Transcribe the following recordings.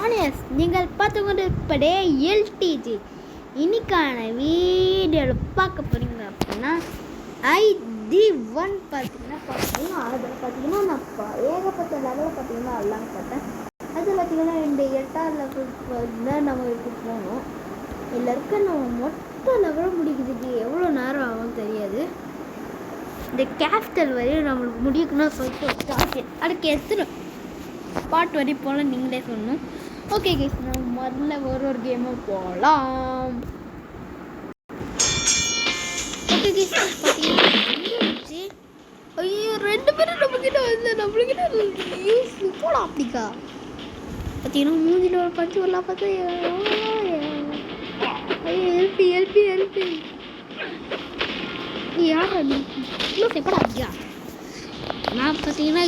வாணியஸ் நீங்கள் பார்த்து கொண்டு இருப்பதே எல்டிஜி. இன்னைக்கான வீடியோவில் பார்க்க போகிறீங்க அப்படின்னா ID1 பார்த்தீங்கன்னா அதில் பார்த்தீங்கன்னா நான் ஏகப்பட்ட லெவலில் பார்த்தீங்கன்னா எல்லாம் பார்த்தேன். அது பார்த்தீங்கன்னா இந்த 8ஆம் லெவல் தான் நம்ம போகணும். இதில் இருக்க நம்ம மொத்த லெவலும் முடிக்கிறதுக்கு எவ்வளோ நேரம் ஆகும் தெரியாது. இந்த கேபிட்டல் வரையும் நம்மளுக்கு முடியுக்குன்னா சொல்லிட்டு அதுக்கு எத்தனை பாட்டு வரி போல நீங்களே சொல்லணும். ஓகே கேஸ், நம்ம முதல்ல ஒரு கேமும் போகலாம். ஓகே கேஸ், பார்த்தீங்கன்னா ஐயோ 2 பேரும் நம்மக்கிட்ட வந்து நம்மளுக்கிட்ட யூஸ் போலாம் அப்படிக்கா. பார்த்தீங்கன்னா மூஞ்சில் ஒரு பஞ்சு வரலாம் பார்த்தா ஹெல்பி ஹெல்பி ஹெல்பி யார் இன்னும் எப்படா ஐயா. நான் பார்த்தீங்கன்னா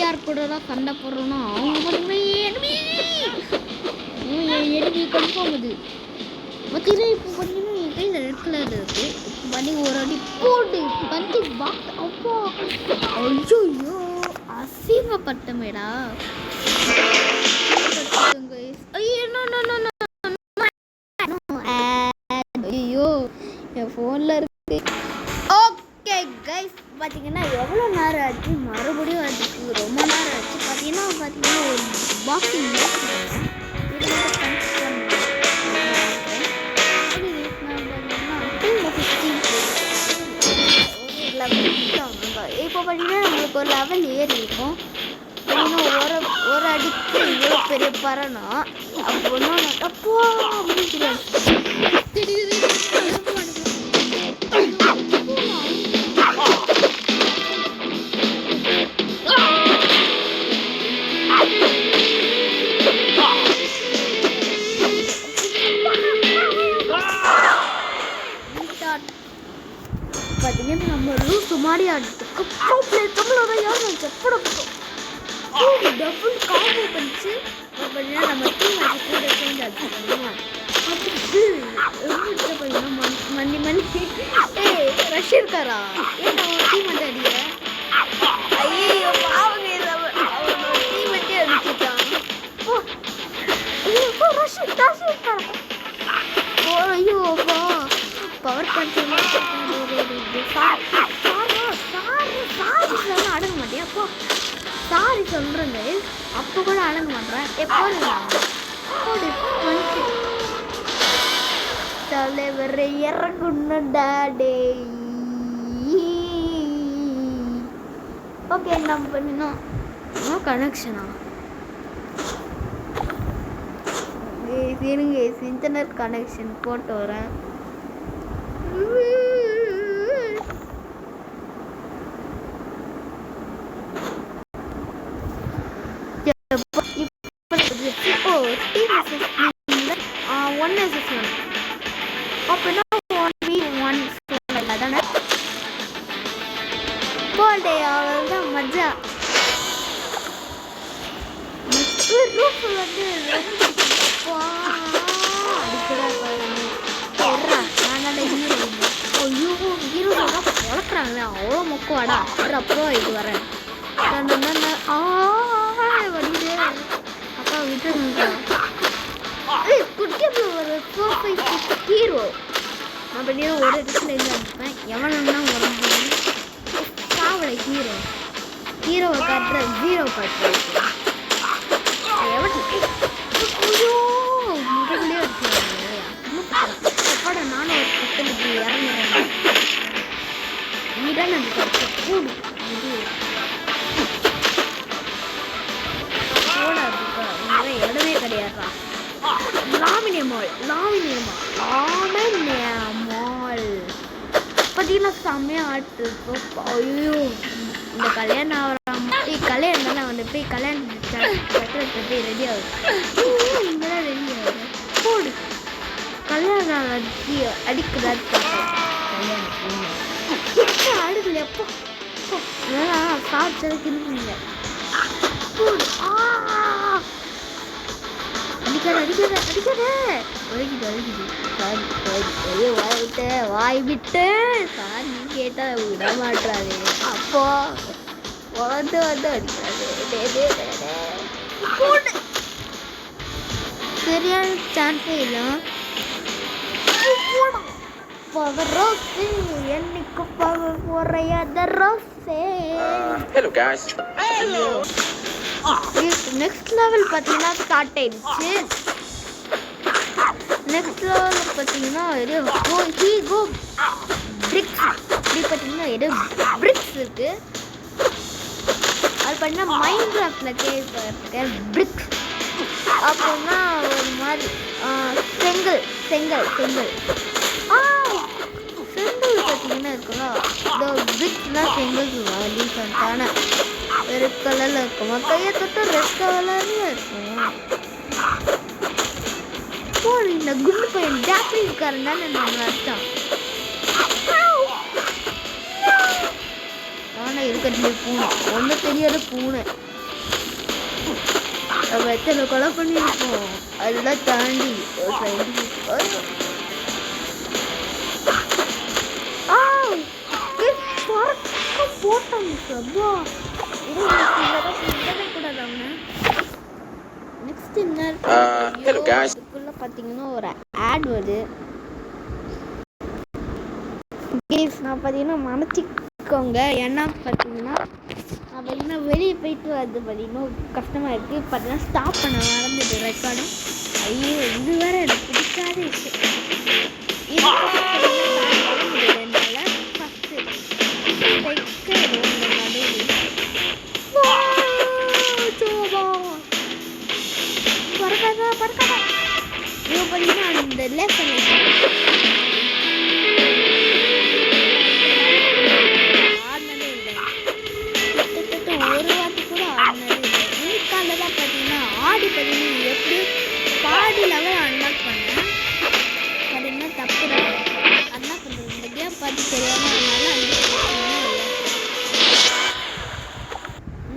யார் கூடலாம் சண்டை போடுறோன்னா அவங்க பார்த்தீங்கன்னா எனிமி கன்ஃபார்ம் அது. பார்த்தீங்கன்னா இப்போ பார்த்தீங்கன்னா என் கையில் ரெட் கலர் இருக்குது. பார்த்தீங்கன்னா ஒரு அடி போட்டு பஞ்சு பாக் அப்போ ஐயோ அசிங்கப்பட்டமேடா. ஐயோ என் ஃபோனில் இருக்கு. ஓகே கைஸ், பார்த்தீங்கன்னா எவ்வளோ நேரம் ஆச்சு, மறுபடியும் அதுக்கு ரொம்ப நேரம் ஆச்சு. பார்த்தீங்கன்னா ஒரு பாக்ஸிங் இப்போ பார்த்தீங்கன்னா நம்மளுக்கு ஒரு லெவல் ஏறி இருக்கும். பார்த்தீங்கன்னா ஒரு அடிக்கு இவ்வளோ பெரிய பறனா அப்படின்னா அப்போ அப்படின்னு பார்த்தீங்கன்னா நம்ம லூசு மாதிரி ஆடுறதுக்கு நம்மளோட யாரும் எப்பட டபுள் காம்போ பண்ணிச்சு. பார்த்தீங்கன்னா நம்ம டீம் அது கூட சேர்ந்து அடிச்சுக்கோங்க. பார்த்தீங்கன்னா மணி ரஷ் இருக்காரா? ஏன் நம்ம டீம் வந்து அடிக்க ஐயோ பாவங்க அவனோட டீம் வச்சு அடிச்சுட்டான். ரஷ் இருக்காரா? ஐயோ பவர் பஞ்சு அடங்க மாட்டேன். அப்போ சாரி சொல்கிறேங்க, அப்போ கூட அடங்க மாட்டேன். எப்போ தலைவர் இறங்குன்னு டே. ஓகே, நம்ம பண்ணினோம் கனெக்ஷனா இருங்க, இன்டர்நெட் கனெக்ஷன் போட்டு வரேன். மஜா வளர்க்குறாங்களே அவ்வளோ மொக்குவாடா. அப்புறம் இது வரேன் வடிது அப்பா விட்டு குட்டி ஒரு 4-5 ஹீரோ அப்படின்னு ஒரு இடத்துல இருந்து அனுப்பேன். எவனா உடம்பு சாவலை ஹீரோவை காட்டுற 0 காட்டுறேன். ஐயோ முகங்களே வச்சுருவாங்க. எப்பட நானும் ஒரு பக்கத்துக்கு இறங்குறேன். நீதான் அது கூடு இது போடாது இடமே கிடையாதுடா. லாமினிய மால் பார்த்தீங்கன்னா செம்மையாக ஆட்டு இருக்கும். ஐயோ இந்த கல்யாணம் ஆகிறாம கல்யாணம் தானே வந்து போய் கல்யாணத்தை போய் ரெடி ஆகுது. இங்கெல்லாம் ரெடி ஆகுது போடு கல்யாணம் அடிக்கிறாரு கல்யாணம் ஆடுகள் எப்போ அதெல்லாம் சாப்பிட்டதுக்கு இருக்குங்க. போடு அடிக்காத வாய் விட்டு சாரி கேட்டா விட மாட்டாரு. அப்போ வந்து அடிக்காது. சரியான சான்ஸே இல்லை. ரோஸு என்னைக்கு குறையாத ரோஸே. Hello guys. நெக்ஸ்ட் லெவல் பார்த்தீங்கன்னா ஸ்டார்ட் ஆயிடுச்சு. நெக்ஸ்ட் லெவல் பார்த்தீங்கன்னா இது ஹீகோ பிரிக்ஸ். இப்படி பார்த்தீங்கன்னா இது பிரிக்ஸ் இருக்கு. அது பார்த்தீங்கன்னா மைண்ட் கிராஃப்டில் கேட்க பிரிக்ஸ் அப்படின்னா ஒரு மாதிரி செங்கல் செங்கல் செங்கல் செங்கல் பார்த்தீங்கன்னா இருக்குல்ல, இந்த பிரிக்ஸ்லாம் செங்கல் சொல்லுவாங்க. டீசெண்டான ரெட் கலரில் இருக்குமா, கையை தொட்டு ரெட் கலர்ல இருக்கும். இந்த குண்டு பையன் ஜாப்பனீஸ்காரன் தானே நம்மள அர்த்தம். ஆனால் இருக்கிறதுலே பூனை ஒன்று தெரியாத பூனை. நம்ம எத்தனை கொலை பண்ணியிருக்கோம். அதெல்லாம் தாண்டி போட்டாங்க சப்பா. நெக்ஸ்ட் இதுக்குள்ள பார்த்தீங்கன்னா ஒரு ஆட் வருது. நான் பார்த்தீங்கன்னா மன்னிச்சிக்கோங்க. ஏன்னா பார்த்தீங்கன்னா நான் பார்த்தீங்கன்னா வெளியே போயிட்டு வந்து பார்த்தீங்கன்னா கஷ்டமாக இருக்குது. பார்த்தீங்கன்னா ஸ்டாப் பண்ண மறந்துட்டு ரெக்கார்டு. ஐயோ இது வேறு எனக்கு பிடிக்காத விஷயம். அந்த லெஃப்ட் ஆடினதே இல்லை. கிட்டத்தட்ட ஒரு வாட்டி கூட ஆடினதே இல்லை. இன்னைக்கால தான் பார்த்தீங்கன்னா ஆடி பார்த்தீங்கன்னா எப்படி பாடி லெவல் அன்லாக் பண்ணேன். அது என்ன தப்பு தான் அன்லாக் பண்ணுறது. இந்த கேம் பார்த்து தெரியாமல்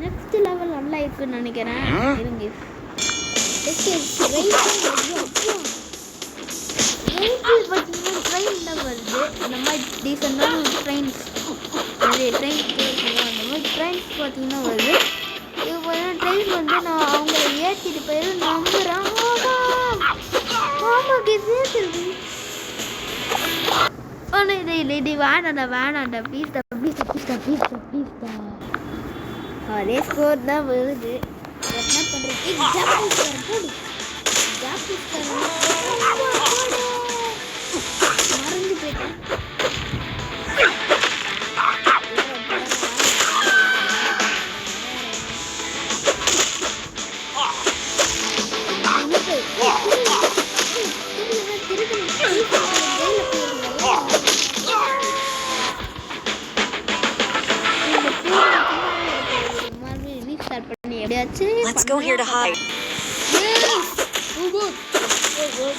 நெக்ஸ்ட் லெவல் நல்லா இருக்குன்னு நினைக்கிறேன். இருங்க பார்த்தீங்கன்னா ட்ரெயின் தான் வருது. இந்த மாதிரி டீசெண்டான ஒரு ட்ரெயின்ஸ் நிறைய ட்ரெயின் அந்த மாதிரி ட்ரெயின்ஸ் பார்த்தீங்கன்னா வருது. இப்போ பார்த்தீங்கன்னா ட்ரெயின் வந்து நான் அவங்கள ஏற்றிட்டு போயிடு நம்புகிறேன். ஆமாம் கேட்டு ஆனால் இது வேணாண்டா வேணாண்டா ப்ளீஸ்டா ப்ளீஸ்டா ப்ளீஸ்டா ப்ளீஸ்டா ப்ளீஸ்டா. அதே ஸ்கோர் தான் வருது. என்ன பண்ணுறது? ஜாப்பனீஸ்காரன் போடு. ஜாப்பனீஸ்காரன் மறந்து போயிட்டேன். Let's go here to hide. Yes! Oh good. Oh good.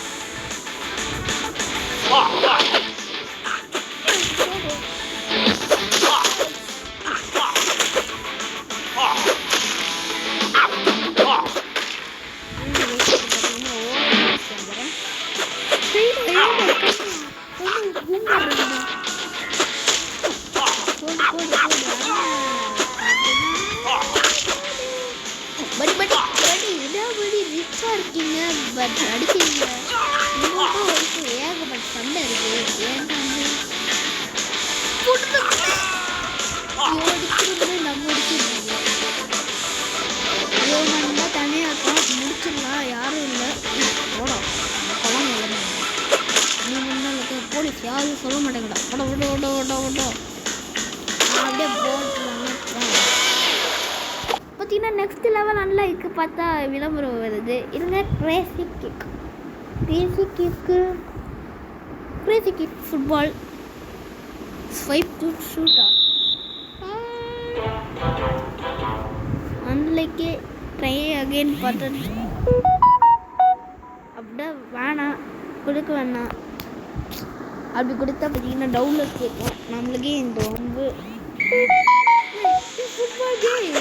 But அடிக்கிறீங்க ஏகப்பட்ட சண்டை இருக்கு. அடிக்கிறது நம்ம அடிச்சிருக்கோம். இவங்க தனியாக இருக்கோம். முடிச்சிடலாம். யாரும் இல்லை. ஓடும் பழம் இல்லை. நீ முன்னாள் போலீஸ் யாரும் சொல்ல மாட்டேங்கடா. ஓட ஓட ஓட ஓட ஓட அப்படியே போட்டுருவாங்க. பார்த்தீங்கன்னா நெக்ஸ்ட் லெவல் நல்லா இருக்கு. பார்த்தா விளம்பரம் வருது. இருங்க crazy kick crazy kick football swipe to ஷூட்டா அன்லைக்கே ட்ரை அகெயின் பட்டன் அப்படின்னா வேணாம் கொடுக்க வேணாம். அப்படி கொடுத்தா பார்த்தீங்கன்னா டவுன்லோட் கேட்கும். நம்மளுக்கே இந்த ரொம்ப ஃபுட்பால் கேம்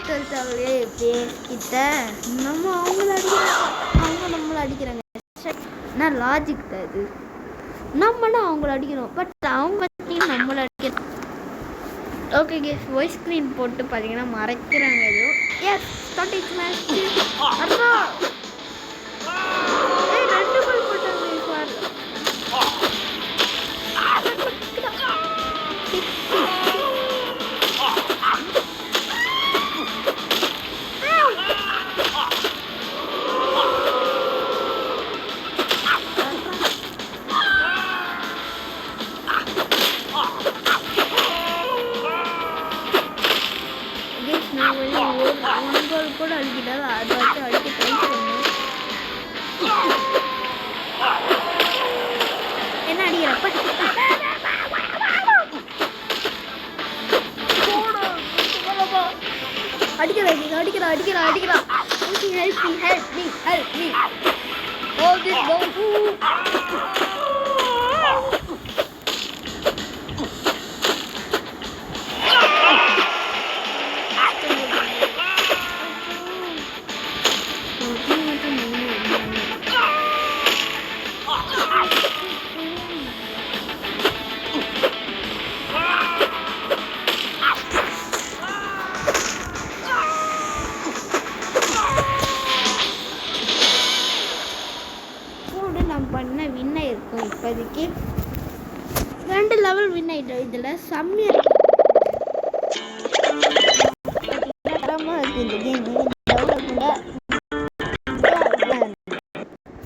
சொல்லிட்டாங்களே பேஸ்கிட்ட நம்ம அவங்கள அடிக்கிறாங்க, அவங்க நம்மளை அடிக்கிறாங்க. நான் லாஜிக் தான் இது. நம்மனா அவங்கள அடிக்கிறோம், பட் அவங்க பார்த்தீங்கன்னா நம்மளை அடிக்கிறோம். ஓகே கேஸ், வாய்ஸ் ஸ்க்ரீன் போட்டு பார்த்தீங்கன்னா மறைக்கிறாங்க எதுவும். S starting match. அண்ணா ரெண்டு கோல் போட்டாங்க சார். ஒன் கோல் கூட அடிக்கிட்டாது, அதை வச்சு அடிக்க ட்ரை பண்ணேன். என்ன அடிக்கிறப்ப அடிக்கிறா. Help me. Oh, this ball. பண்ண வின் ஆயிருக்கும். இப்போதைக்கு 2 லெவல் வின் ஆயிட்டோம். இதில் செம்மையாக இருக்கு இந்த கேம்.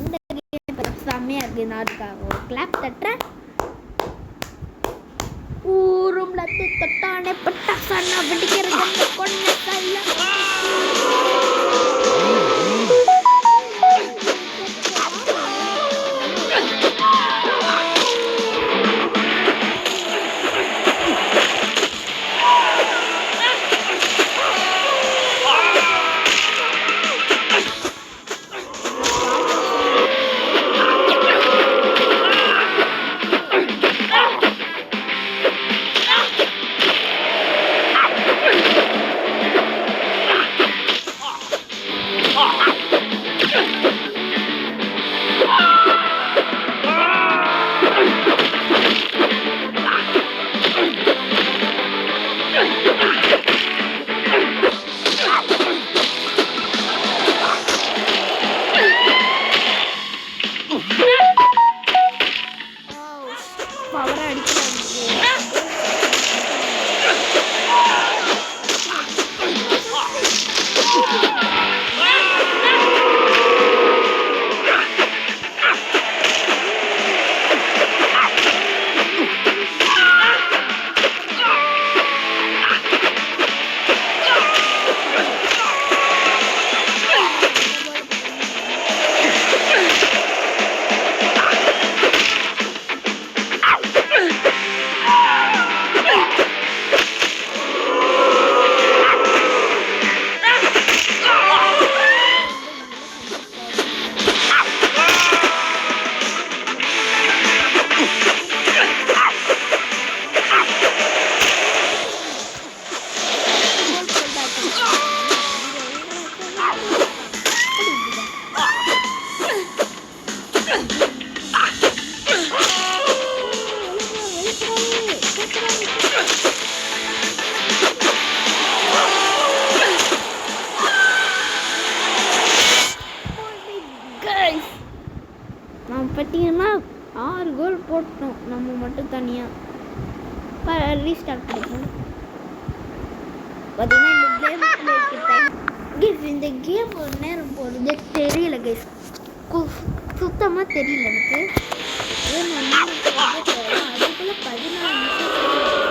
இந்த கேம் செம்மையாக இருக்குது. நாட்டுக்காக ஒரு கிளாப் தட்டுறேன். ஊரும் லத்து தொட்டானே பட்டாசானா வெடிக்கிறது கொண்ட கையில். நாம் பார்த்தீங்கன்னா 6 கோல் போட்டோம் நம்ம மட்டும் தனியாக. ரீஸ்டார்ட் பண்ணிக்கணும். பார்த்தீங்கன்னா இந்த கேம் ஒரு நேரம் போகிறதே தெரியல கைஸ். சுத்தமாக தெரியல எனக்கு. அதுக்குள்ளே 14 நிமிஷம்